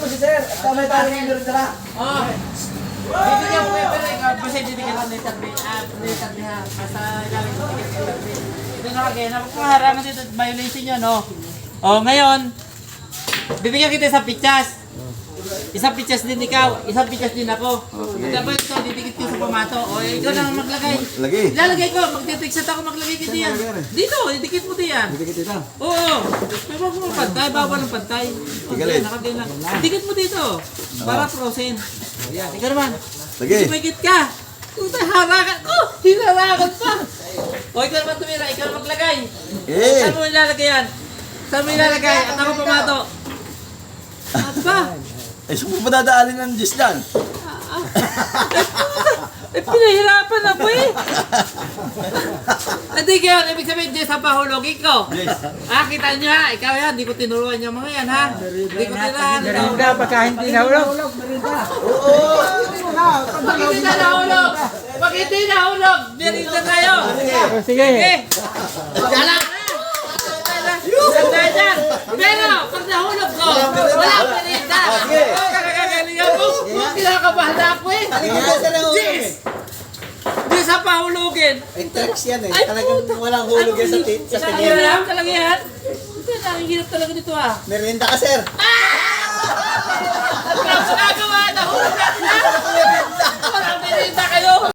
si sir. Tama tayo ng meron dala. Oh. Bibigyan ko kayo, pero ikaw, basta bibigyan ko ng tabi. Tabi ha. Basta ilalim ko ng tabi. Ito na kagaya. Napakaharangan dito. Violation yun, no? Oh, ngayon, bibigyan kita sa pichas. Isang pichas din ikaw, isang pichas din ako. Dapat ito, didikit ko sa pamato. O, ikaw lang maglagay. Lagi. Ilalagay ko, magtitrikset ako maglagay ko diyan. Dito, didikit mo diyan. Dikit ito. Oo. May mga mga pantay, bawal ng pantay. Tigalit. Nakagay lang. Dikit mo dito. Para frozen. Yan, ikaw naman. Lagi. Sumikit ka. Puta, harakan ko. Hinarakan pa. O, ikaw naman tumira. Ikaw maglagay. Saan mo ilalagay yan? Saan mo ilalagay? At ako pamato. Aba. Eh, saan mo ba dadaanin ng Diyos dyan? Pinahirapan ako eh. Hindi kayo, ibig sabihin, Jess, ang pahulogin ko. Yes. Kita nyo ha, ikaw yan, di ko tinuruan yung mga yan ha. Di ko tirahan. Merinda, baka hindi nahulog. Pag hindi na nahulog, pag hindi nahulog, merinda tayo. Sige. Dalang na. Ganda dyan. Pero, pag nahulog ko, wala merinda. Kakagalingan mo, kinakabahan ako eh. Jess! Di sa pahulugin. Ay, tricks yan eh. Ay, Talagang puta. walang hulog yan sa Isang tingin. hirap talaga yan. Ito, nakikirap talaga dito ah. Merienda ka, sir. Ang nagawa, nahulog na sila. Walang merinda.